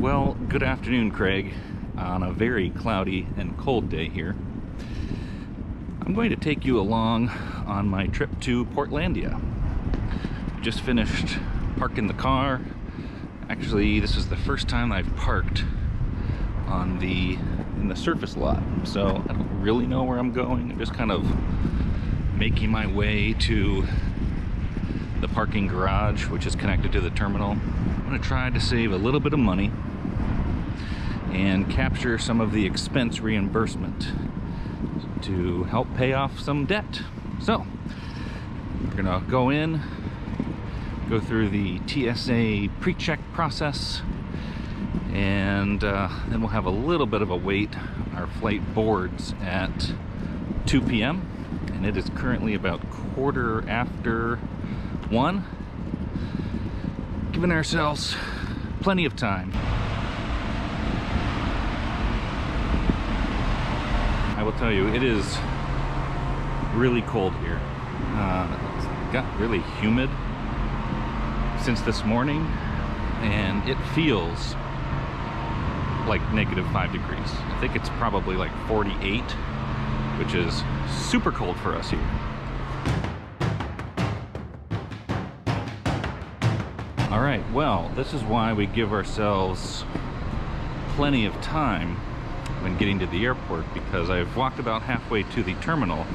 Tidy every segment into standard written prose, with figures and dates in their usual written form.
Well, good afternoon, Craig, on a very cloudy and cold day here. I'm going to take you along on my trip to Portlandia. Just finished parking the car. Actually, this is the first time I've parked in the surface lot, so I don't really know where I'm going. I'm just kind of making my way to the parking garage, which is connected to the terminal. I'm going to try to save a little bit of money and capture some of the expense reimbursement to help pay off some debt. So we're gonna go in, go through the TSA pre-check process, and then we'll have a little bit of a wait. Our flight boards at 2 p.m. and it is currently about 1:15, giving ourselves plenty of time. I will tell you, it is really cold here. It's got really humid since this morning, and it feels like -5 degrees. I think it's probably like 48, which is super cold for us here. All right, well, this is why we give ourselves plenty of time when getting to the airport, because I've walked about halfway to the terminal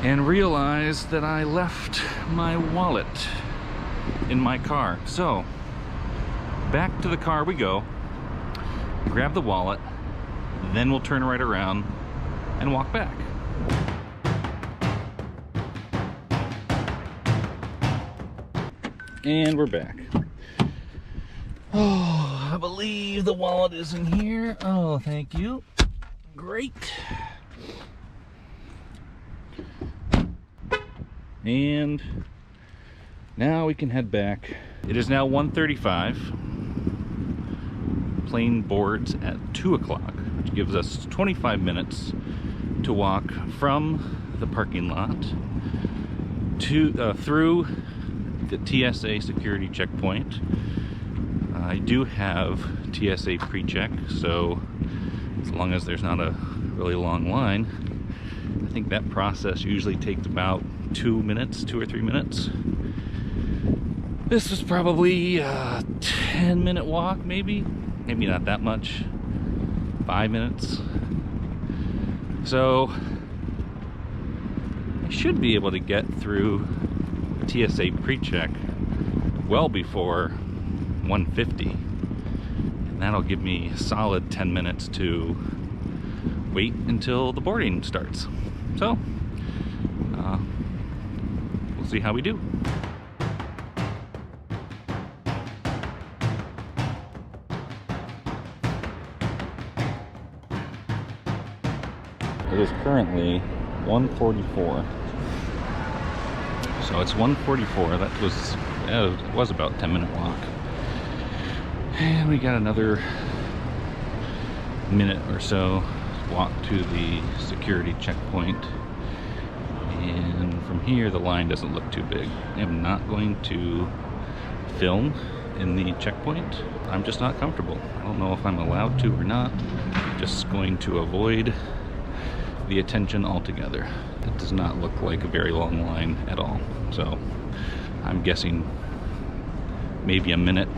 and realized that I left my wallet in my car. So back to the car we go, grab the wallet, then we'll turn right around and walk back. And we're back. Oh, I believe the wallet is in here. Oh, thank you. Great. And now we can head back. It is now 1:35. Plane boards at 2 o'clock, which gives us 25 minutes to walk from the parking lot to through the TSA security checkpoint. I do have TSA pre-check, so as long as there's not a really long line, I think that process usually takes about 2 or 3 minutes. This was probably a 10-minute walk, maybe not that much, 5 minutes. So I should be able to get through TSA pre-check well before 1:50, and that'll give me a solid 10 minutes to wait until the boarding starts. So we'll see how we do. It is currently 1:44. So it's 1:44. That was, it was about a 10-minute walk. And we got another minute or so walk to the security checkpoint. And from here, the line doesn't look too big. I am not going to film in the checkpoint. I'm just not comfortable. I don't know if I'm allowed to or not. Just going to avoid the attention altogether. It does not look like a very long line at all. So I'm guessing maybe a minute.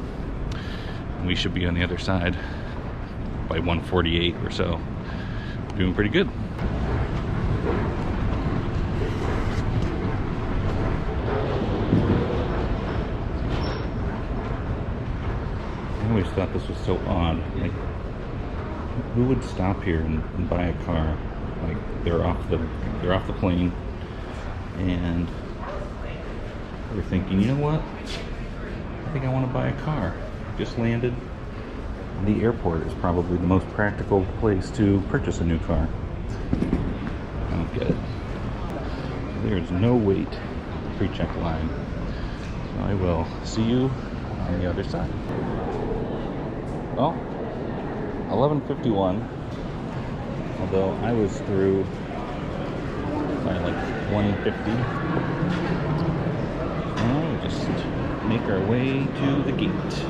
We should be on the other side by 1:48 or so. Doing pretty good. I always thought this was so odd. Like, who would stop here and buy a car? Like, they're off the plane, and they're thinking, you know what? I think I want to buy a car. Just landed. The airport is probably the most practical place to purchase a new car. I don't get it. There's no wait pre-check line. So I will see you on the other side. Well, 11:51. Although I was through by like 1:50. Now we just make our way to the gate.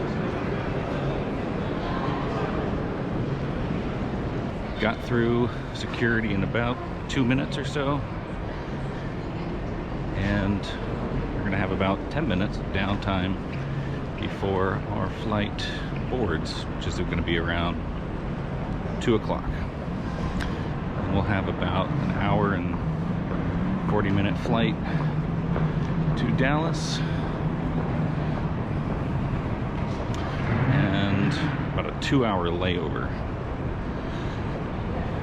got through security in about 2 minutes or so, and we're gonna have about 10 minutes of downtime before our flight boards, which is gonna be around 2 o'clock. And we'll have about an hour and 40-minute flight to Dallas, and about a 2-hour layover.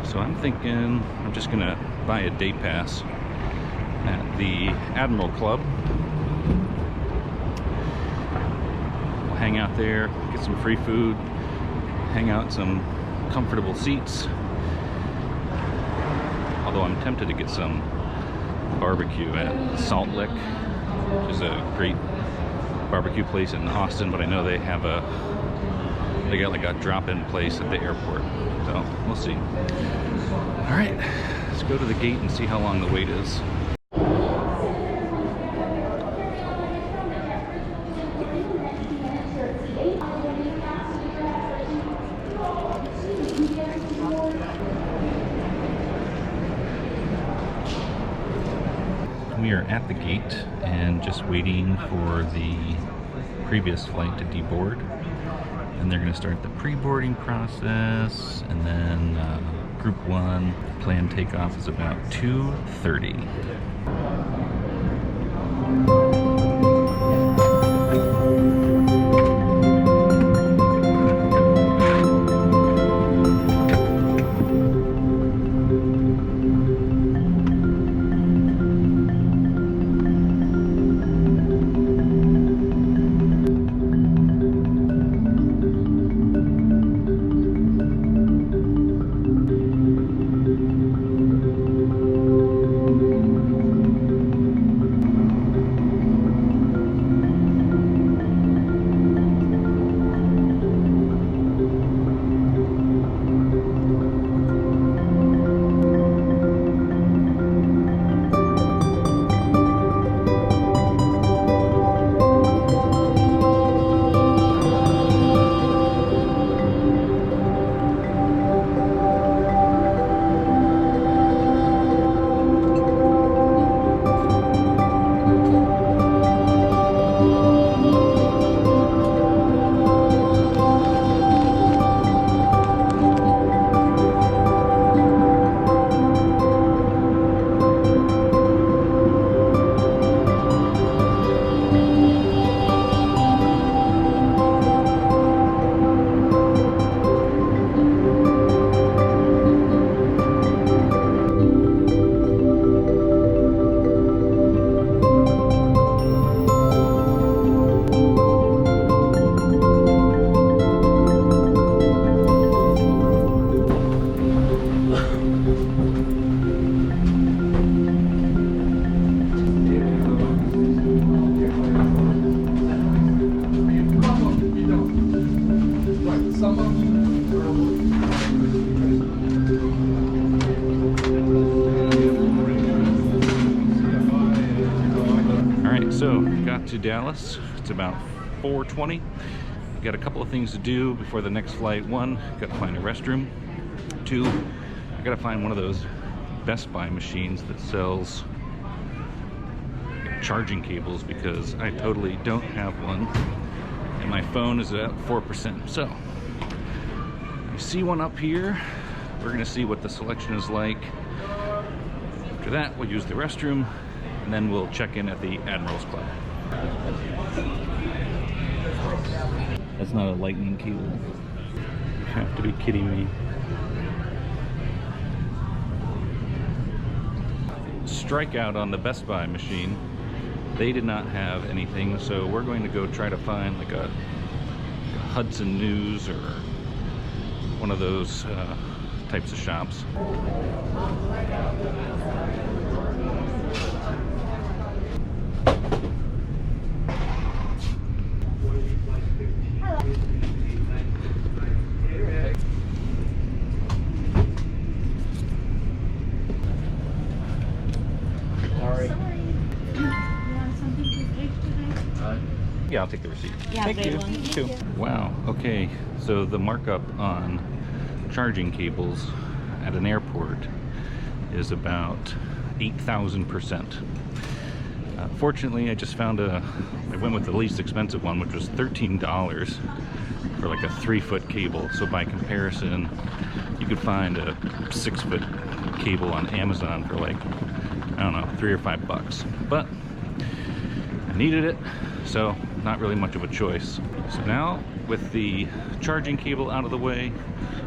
So I'm thinking I'm just gonna buy a day pass at the Admiral Club. We'll hang out there, get some free food, hang out in some comfortable seats. Although I'm tempted to get some barbecue at Salt Lick, which is a great barbecue place in Austin, but I know they got like a drop-in place at the airport, so we'll see. All right, let's go to the gate and see how long the wait is. We are at the gate and just waiting for the previous flight to deboard, and they're going to start the pre-boarding process, and then Group 1 planned takeoff is about 2:30. So, got to Dallas. It's about 4:20. Got a couple of things to do before the next flight. One, got to find a restroom. Two, I got to find one of those Best Buy machines that sells charging cables, because I totally don't have one and my phone is at 4%. So, you see one up here. We're gonna see what the selection is like. After that, we'll use the restroom, and then we'll check in at the Admiral's Club. That's not a lightning cable. You have to be kidding me. Strike out on the Best Buy machine. They did not have anything, so we're going to go try to find like a Hudson News or one of those types of shops. Yeah, I'll take the receipt. Yeah, thank you. Thank you. Wow, okay, so the markup on charging cables at an airport is about 8,000%. Fortunately, I just found I went with the least expensive one, which was $13 for like a 3-foot cable. So by comparison, you could find a 6-foot cable on Amazon for like, I don't know, $3 or $5. But I needed it, so not really much of a choice. So now, with the charging cable out of the way,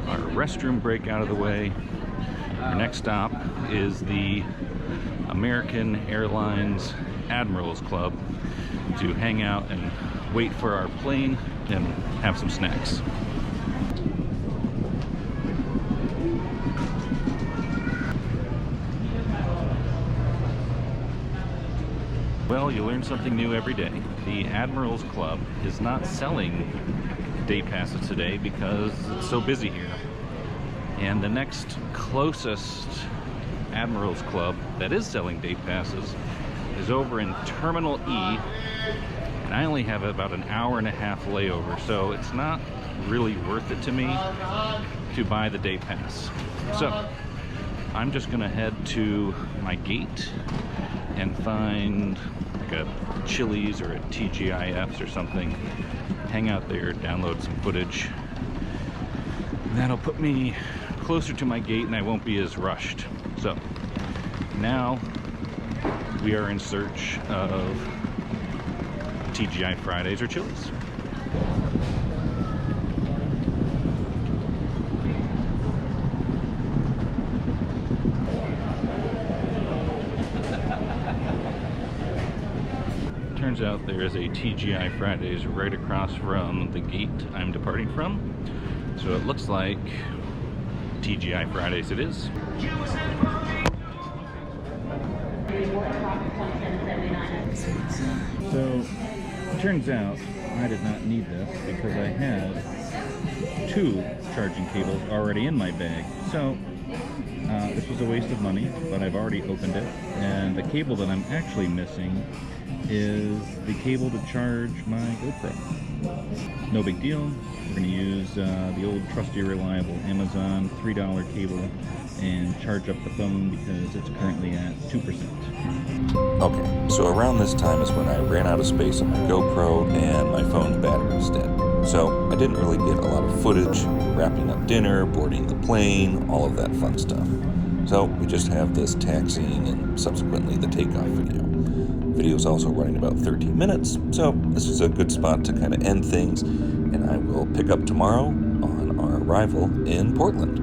our restroom break out of the way, our next stop is the American Airlines Admirals Club to hang out and wait for our plane and have some snacks. Well, you learn something new every day. The Admirals Club is not selling day passes today because it's so busy here. And the next closest Admirals Club that is selling day passes is over in Terminal E, and I only have about an hour and a half layover, so it's not really worth it to me to buy the day pass. So I'm just gonna head to my gate and find like a Chili's or a TGIF's or something, hang out there, download some footage, and that'll put me closer to my gate and I won't be as rushed. So now we are in search of TGI Fridays or Chili's. Turns out there is a TGI Fridays right across from the gate I'm departing from. So it looks like TGI Fridays it is. So, it turns out I did not need this because I had 2 charging cables already in my bag. So, this was a waste of money, but I've already opened it. And the cable that I'm actually missing is the cable to charge my GoPro. No big deal. We're going to use the old trusty, reliable Amazon $3 cable and charge up the phone because it's currently at 2%. Okay, so around this time is when I ran out of space on my GoPro and my phone's battery was dead. So I didn't really get a lot of footage, wrapping up dinner, boarding the plane, all of that fun stuff. So we just have this taxiing and subsequently the takeoff video. Video is also running about 13 minutes, so this is a good spot to kind of end things, and I will pick up tomorrow on our arrival in Portland.